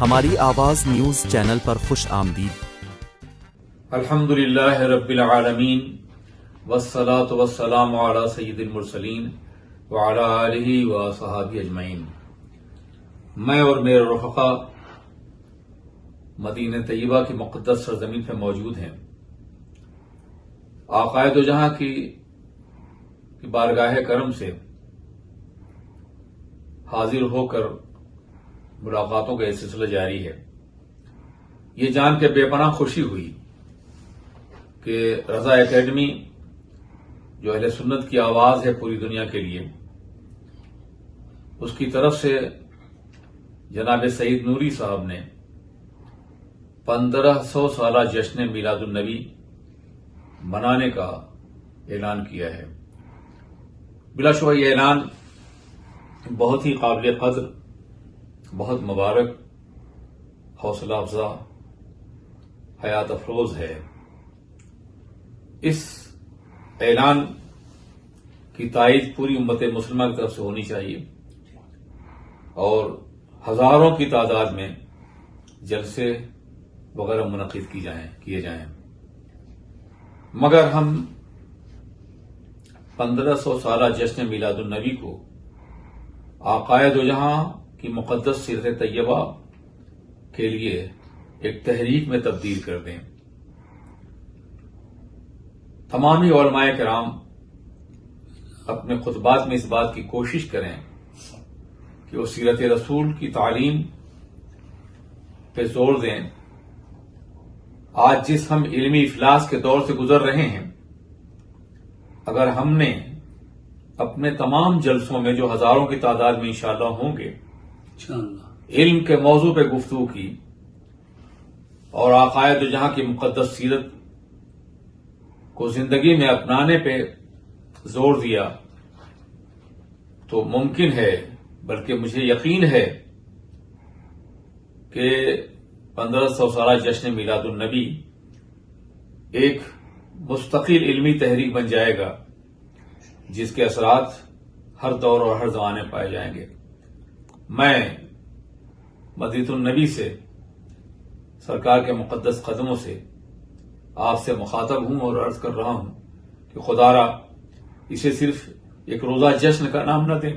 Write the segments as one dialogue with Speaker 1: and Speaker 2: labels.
Speaker 1: ہماری آواز news channel پر خوش آمدید۔
Speaker 2: الحمدللہ رب العالمین والصلاة والسلام علی سید المرسلین وعلی آلہ وصحابہ اجمعین۔ میں اور میرے رفقا مدینہ طیبہ کی مقدس سرزمین پہ موجود ہیں۔ آقائے دو جہاں کی بارگاہ کرم سے حاضر ہو کر ملاقاتوں کا یہ سلسلہ جاری ہے۔ یہ جان کے بے پناہ خوشی ہوئی کہ رضا اکیڈمی جو اہل سنت کی آواز ہے پوری دنیا کے لیے، اس کی طرف سے جناب سعید نوری صاحب نے 1500 سالہ جشن میلاد النبی منانے کا اعلان کیا ہے۔ بلا شبہ یہ اعلان بہت ہی قابل قدر، بہت مبارک، حوصلہ افزا، حیات افروز ہے۔ اس اعلان کی تائید پوری امت مسلمہ کی طرف سے ہونی چاہیے اور ہزاروں کی تعداد میں جلسے وغیرہ منعقد کیے جائیں، مگر ہم 1500 سالہ جشن میلاد النبی کو آقائے دو جہاں کی مقدس سیرت طیبہ کے لیے ایک تحریک میں تبدیل کر دیں۔ تمامی علماء کرام اپنے خطبات میں اس بات کی کوشش کریں کہ وہ سیرت رسول کی تعلیم پہ زور دیں۔ آج جس ہم علمی افلاس کے دور سے گزر رہے ہیں، اگر ہم نے اپنے تمام جلسوں میں جو ہزاروں کی تعداد میں انشاءاللہ ہوں گے علم کے موضوع پہ گفتگو کی اور آقائے دو جہاں کی مقدس سیرت کو زندگی میں اپنانے پہ زور دیا، تو ممکن ہے، بلکہ مجھے یقین ہے کہ 1500 سالہ جشن میلاد النبی ایک مستقل علمی تحریک بن جائے گا جس کے اثرات ہر دور اور ہر زمانے پائے جائیں گے۔ میں مدینہ النبی سے، سرکار کے مقدس قدموں سے آپ سے مخاطب ہوں اور عرض کر رہا ہوں کہ خدا را اسے صرف ایک روزہ جشن کا نام نہ دیں،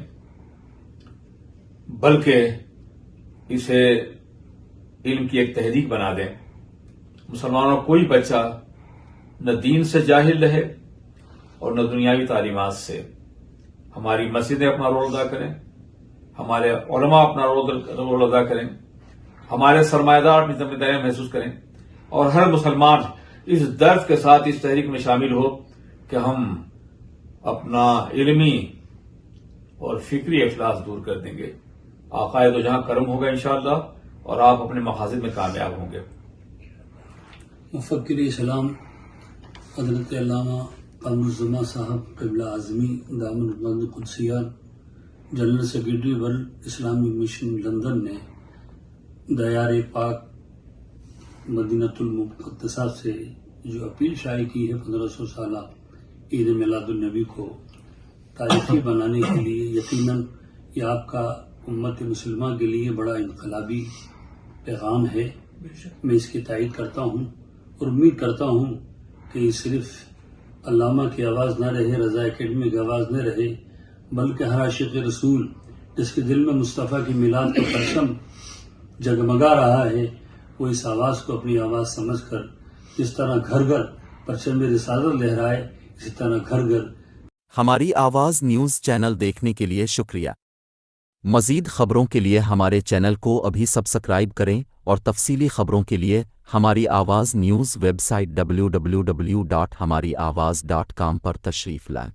Speaker 2: بلکہ اسے علم کی ایک تحریک بنا دیں۔ مسلمانوں کوئی بچہ نہ دین سے جاہل رہے اور نہ دنیاوی تعلیمات سے۔ ہماری مسجدیں اپنا رول ادا کریں، ہمارے علماء اپنا رول ادا کریں، ہمارے سرمایہ دار اپنی ذمہ داریاں محسوس کریں، اور ہر مسلمان اس درد کے ساتھ اس تحریک میں شامل ہو کہ ہم اپنا علمی اور فکری افلاس دور کر دیں گے۔ آقائے دو جہاں کرم ہوگا انشاءاللہ اور آپ اپنے مقاصد میں کامیاب ہوں گے۔
Speaker 3: مفکر اسلام حضرت علامہ قمر الزما صاحب قبلہ اعظمی دامن البلند قدسیہ general secretary world Islamic mission London نے دیار پاک مدینہ المقدسہ سے جو اپیل شائع کی ہے 1500 سالہ عید میلاد النبی کو تاریخی بنانے کے لیے، یقیناً یہ آپ کا امت مسلمہ کے لیے بڑا انقلابی پیغام ہے۔ میں اس کی تائید کرتا ہوں اور امید کرتا ہوں کہ یہ صرف علامہ کی آواز نہ رہے، رضا اکیڈمی کی آواز نہ رہے، بلکہ ہر عاشق رسول جس کے دل میں مصطفیٰ کی میلاد کا پرچم جگمگا رہا ہے، وہ اس آواز کو اپنی آواز سمجھ کر جس طرح گھر گھر پرچم رسالت لہرائے، اسی طرح گھر گھر
Speaker 1: ہماری آواز نیوز چینل دیکھنے کے لیے شکریہ۔ مزید خبروں کے لیے ہمارے چینل کو ابھی سبسکرائب کریں اور تفصیلی خبروں کے لیے ہماری آواز نیوز ویب سائٹ www.hamariawaz.com پر تشریف لائیں۔